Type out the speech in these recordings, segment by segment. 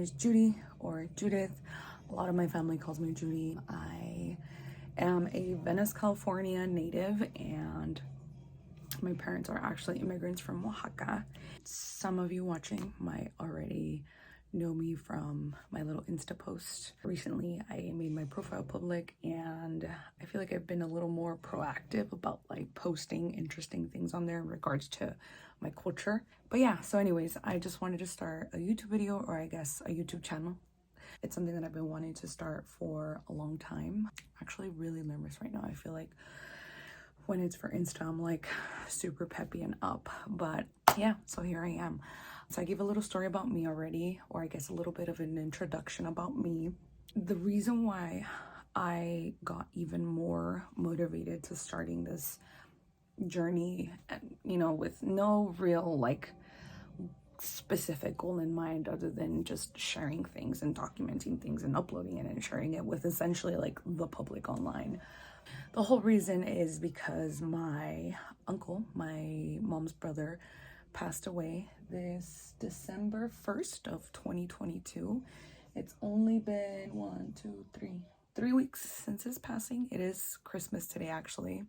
is Judy or Judith. A lot of my family calls me Judy. I am a Venice, California native, and my parents are actually immigrants from Oaxaca. Some of you watching might already know me from my little Insta post. Recently, I made my profile public, and I feel like I've been a little more proactive about like posting interesting things on there in regards to my culture. But yeah, so anyways, I just wanted to start a YouTube video, or I guess a YouTube channel. It's something that I've been wanting to start for a long time. I'm actually really nervous right now. I feel like when it's for Insta, I'm like super peppy and up. But yeah, so here I am. So I gave a little story about me already, or I guess a little bit of an introduction about me. The reason why I got even more motivated to starting this journey, and you know, with no real like specific goal in mind other than just sharing things and documenting things and uploading it and sharing it with essentially like the public online. The whole reason is because my uncle, my mom's brother, passed away this December 1st of 2022. It's only been 3 weeks since his passing. It is Christmas today, actually,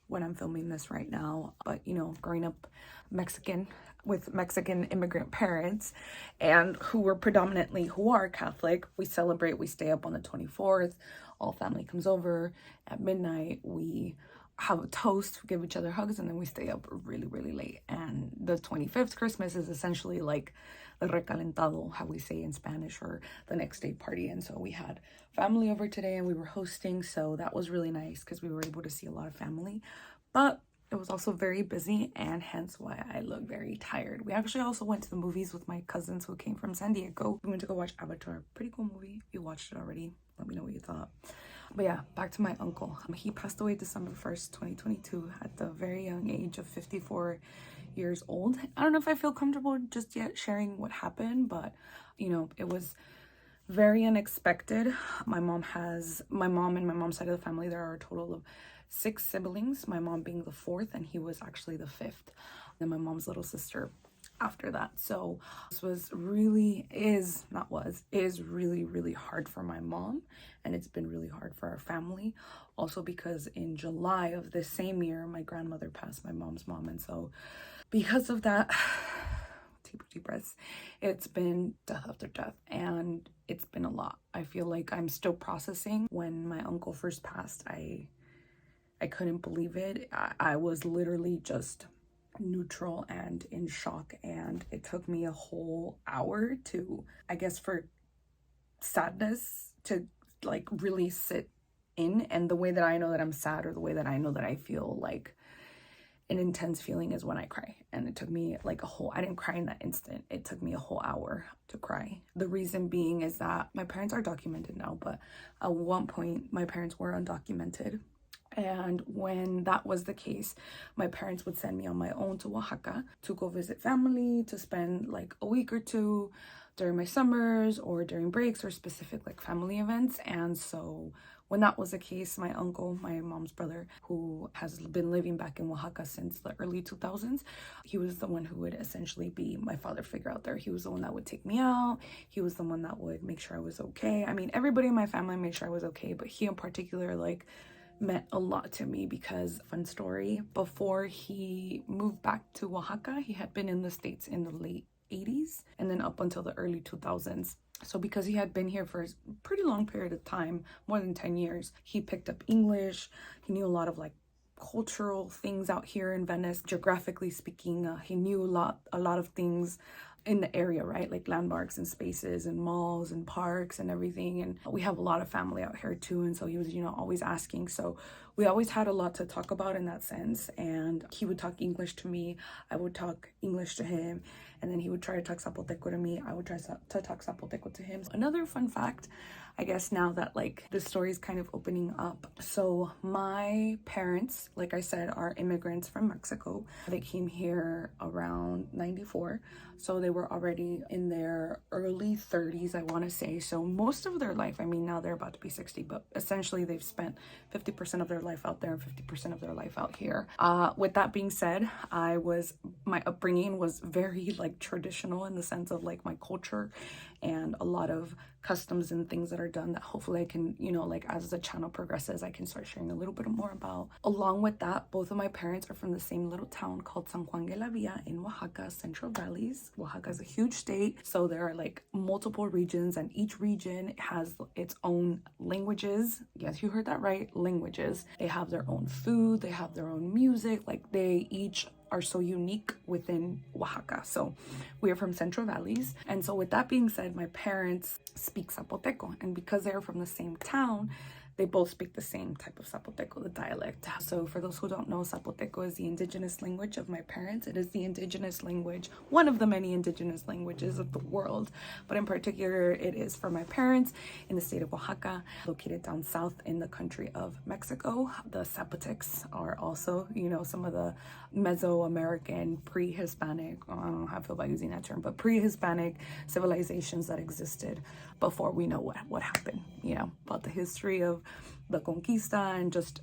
when I'm filming this right now. But you know, growing up Mexican with Mexican immigrant parents, and who are Catholic, we celebrate, we stay up on the 24th, all family comes over at midnight, we have a toast, give each other hugs, and then we stay up really, really late. And the 25th Christmas is essentially like the recalentado, how we say in Spanish, or the next day party. And so we had family over today and we were hosting, so that was really nice because we were able to see a lot of family. But it was also very busy, and hence why I look very tired. We actually also went to the movies with my cousins who came from San Diego. We went to go watch Avatar. Pretty cool movie. If you watched it already, let me know what you thought. But yeah, back to my uncle. He passed away December 1st, 2022 at the very young age of 54 years old. I don't know if I feel comfortable just yet sharing what happened, but you know, it was very unexpected. My mom and my mom's side of the family, there are a total of 6 siblings, my mom being the 4th, and he was actually the 5th. Then my mom's little sister after that. So this is really, really hard for my mom, and it's been really hard for our family. Also because in July of this same year, my grandmother passed, my mom's mom, and so because of that, deep breaths, it's been death after death, and it's been a lot. I feel like I'm still processing. When my uncle first passed, I couldn't believe it. I was literally just neutral and in shock, and it took me a whole hour to, I guess, for sadness to like really sit in. And the way that I know that I'm sad, or the way that I know that I feel like an intense feeling, is when I cry. And it took me like I didn't cry in that instant. It took me a whole hour to cry. The reason being is that my parents are documented now, but at one point my parents were undocumented. And when that was the case, my parents would send me on my own to Oaxaca to go visit family, to spend like a week or two during my summers or during breaks or specific like family events. And so when that was the case, my uncle, my mom's brother, who has been living back in Oaxaca since the early 2000s, he was the one who would essentially be my father figure out there. He was the one that would take me out. He was the one that would make sure I was okay. I mean, everybody in my family made sure I was okay, but he in particular, like, meant a lot to me because, fun story, before he moved back to Oaxaca, he had been in the States in the late 80s and then up until the early 2000s. So because he had been here for a pretty long period of time, more than 10 years, he picked up English. He knew a lot of like cultural things out here in Venice. Geographically speaking, he knew a lot of things in the area, right? Like landmarks and spaces and malls and parks and everything. And we have a lot of family out here too. And so he was, you know, always asking. So we always had a lot to talk about in that sense. And he would talk English to me. I would talk English to him. And then he would try to talk Zapoteco to me. I would try to talk Zapoteco to him. Another fun fact, I guess now that like the story is kind of opening up. So my parents, like I said, are immigrants from Mexico. They came here around 94. So they were already in their early 30s, I want to say. So most of their life, I mean, now they're about to be 60, but essentially they've spent 50% of their life out there and 50% of their life out here. With that being said, my upbringing was very like traditional in the sense of like my culture and a lot of customs and things that are done that hopefully I can, you know, like as the channel progresses, I can start sharing a little bit more about. Along with that, both of my parents are from the same little town called San Juan de la Villa in Oaxaca, Central Valleys. Oaxaca is a huge state, so there are like multiple regions, and each region has its own languages. Yes, you heard that right, languages. They have their own food, they have their own music, like they each are so unique within Oaxaca. So we are from Central Valleys. And so with that being said, my parents speak Zapoteco. And because they're from the same town, they both speak the same type of Zapoteco, the dialect. So for those who don't know, Zapoteco is the indigenous language of my parents. It is the indigenous language, one of the many indigenous languages of the world. But in particular, it is for my parents in the state of Oaxaca, located down south in the country of Mexico. The Zapotecs are also, you know, some of the Mesoamerican, pre-Hispanic, I don't know how I feel about using that term, but pre-Hispanic civilizations that existed before we know what happened, you know, about the history of the conquista and just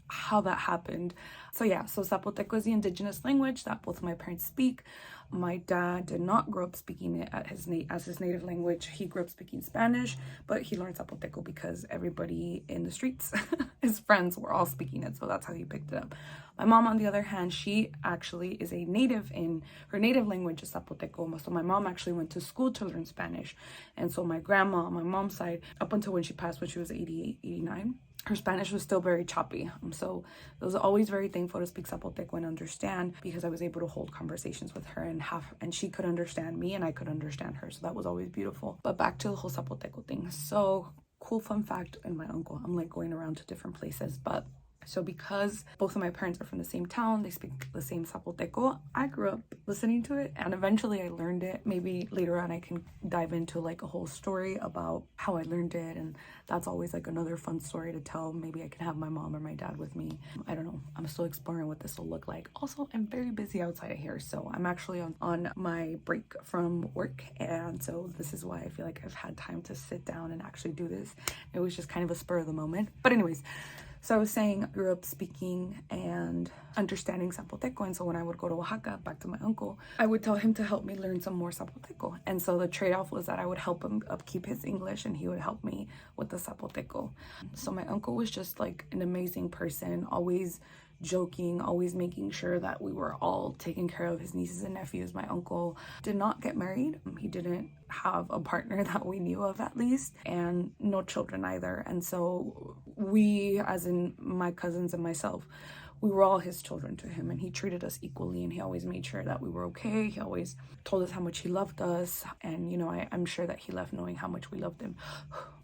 how that happened. So yeah, so Zapoteco is the indigenous language that both of my parents speak. My dad did not grow up speaking it as his native language. He grew up speaking Spanish, but he learned Zapoteco because everybody in the streets, his friends, were all speaking it. So that's how he picked it up. My mom, on the other hand, she actually is a native in her native language is Zapoteco. So my mom actually went to school to learn Spanish. And so my grandma on my mom's side, up until when she passed, when she was 88, 89, her Spanish was still very choppy. So I was always very thankful to speak Zapoteco and understand, because I was able to hold conversations with her and she could understand me and I could understand her. So that was always beautiful. But back to the whole Zapoteco thing. So cool fun fact, and my uncle, I'm like going around to different places, but so because both of my parents are from the same town, they speak the same Zapoteco, I grew up listening to it and eventually I learned it. Maybe later on I can dive into like a whole story about how I learned it, and that's always like another fun story to tell. Maybe I can have my mom or my dad with me. I don't know. I'm still exploring what this will look like. Also, I'm very busy outside of here, so I'm actually on my break from work, and so this is why I feel like I've had time to sit down and actually do this. It was just kind of a spur of the moment. But anyways, so I was saying I grew up speaking and understanding Zapoteco, and so when I would go to Oaxaca, back to my uncle, I would tell him to help me learn some more Zapoteco. And so the trade-off was that I would help him upkeep his English and he would help me with the Zapoteco. So my uncle was just like an amazing person, always joking, always making sure that we were all taking care of his nieces and nephews. My uncle did not get married. He didn't have a partner that we knew of, at least, and no children either. And so we, as in my cousins and myself, we were all his children to him, and he treated us equally, and he always made sure that we were okay. He always told us how much he loved us, and you know, I'm sure that he left knowing how much we loved him.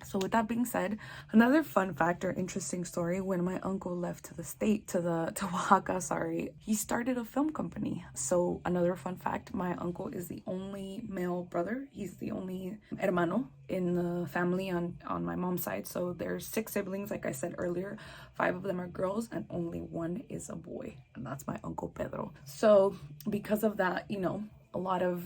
So with that being said, another fun fact or interesting story, when my uncle left to the state, to Oaxaca, sorry, he started a film company. So another fun fact, my uncle is the only male brother. He's the only hermano in the family on my mom's side. So there's 6 siblings, like I said earlier. 5 of them are girls and only 1 is a boy, and that's my uncle Pedro. So because of that, you know, a lot of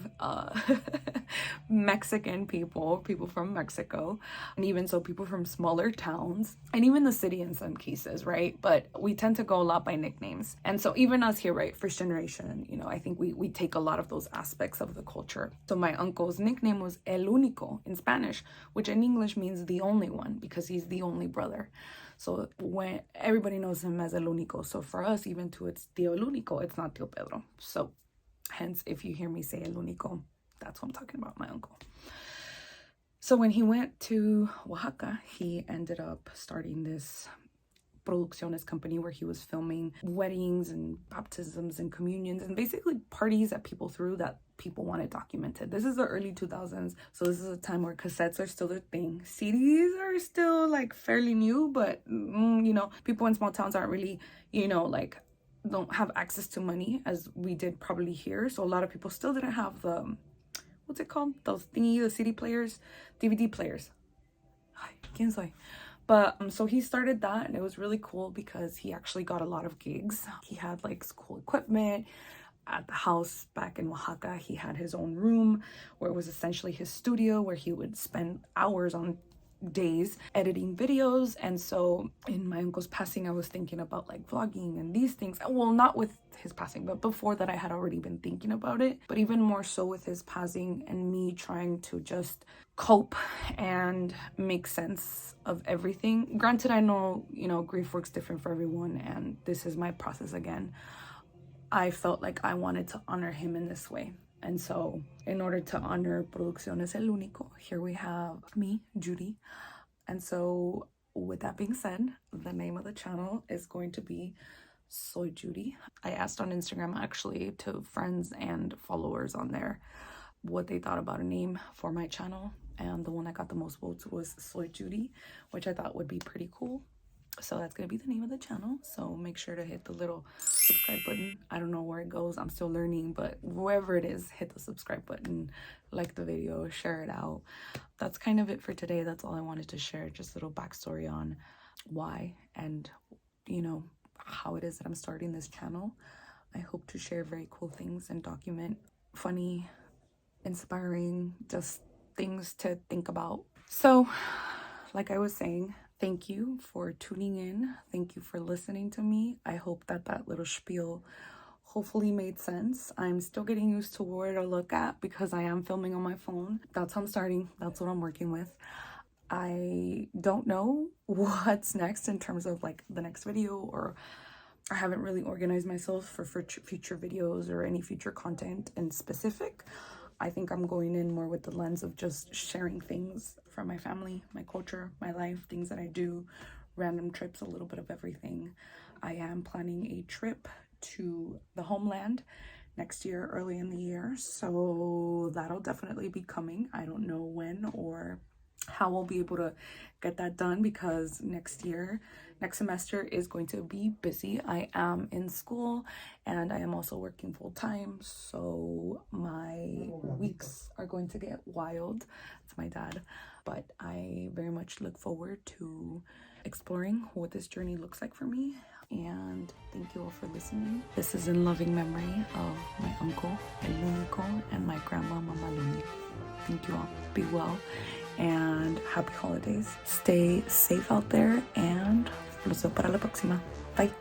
Mexican people from Mexico, and even so people from smaller towns, and even the city in some cases, right? But we tend to go a lot by nicknames. And so even us here, right, first generation, you know, I think we take a lot of those aspects of the culture. So my uncle's nickname was El Único in Spanish, which in English means the only one, because he's the only brother. So when everybody knows him as El Único. So for us, even to it's Tío El Único, it's not Tío Pedro. So hence, if you hear me say El Único, that's what I'm talking about, my uncle. So when he went to Oaxaca, he ended up starting this producciones company where he was filming weddings and baptisms and communions and basically parties that people threw that people wanted documented. This is the early 2000s, so this is a time where cassettes are still a thing. CDs are still like fairly new, but you know, people in small towns aren't really, you know, like don't have access to money as we did probably here. So a lot of people still didn't have the, what's it called? Those thingy, the CD players, DVD players. Ay, ¿quién soy? But so he started that, and it was really cool because he actually got a lot of gigs. He had like cool equipment. At the house back in Oaxaca, he had his own room where it was essentially his studio, where he would spend hours on days editing videos. And so in my uncle's passing, I was thinking about like vlogging and these things. Well, not with his passing, but before that I had already been thinking about it, but even more so with his passing and me trying to just cope and make sense of everything. Granted, I know, you know, grief works different for everyone, and this is my process again. I felt like I wanted to honor him in this way. And so in order to honor Producciones El Único, here we have me, Judy. And so with that being said, the name of the channel is going to be Soy Judy. I asked on Instagram actually to friends and followers on there what they thought about a name for my channel. And the one that got the most votes was Soy Judy, which I thought would be pretty cool. So that's going to be the name of the channel. So make sure to hit the little subscribe button. I don't know where it goes. I'm still learning, but wherever it is, hit the subscribe button, like the video, share it out. That's kind of it for today. That's all I wanted to share. Just a little backstory on why and, you know, how it is that I'm starting this channel. I hope to share very cool things and document funny, inspiring, just things to think about. So, like I was saying, thank you for tuning in. Thank you for listening to me. I hope that that little spiel hopefully made sense. I'm still getting used to where to look at because I am filming on my phone. That's how I'm starting. That's what I'm working with. I don't know what's next in terms of like the next video, or I haven't really organized myself for future videos or any future content in specific. I think I'm going in more with the lens of just sharing things from my family, my culture, my life, things that I do, random trips, a little bit of everything. I am planning a trip to the homeland next year, early in the year. So that'll definitely be coming. I don't know when or how we'll be able to get that done because next semester is going to be busy. I am in school and I am also working full time, so my weeks are going to get wild. It's my dad, but I very much look forward to exploring what this journey looks like for me. And thank you all for listening. This is in loving memory of my uncle El Único and my grandma Mama Lumi. Thank you all. Be well and happy holidays. Stay safe out there and los veo para la próxima. Bye.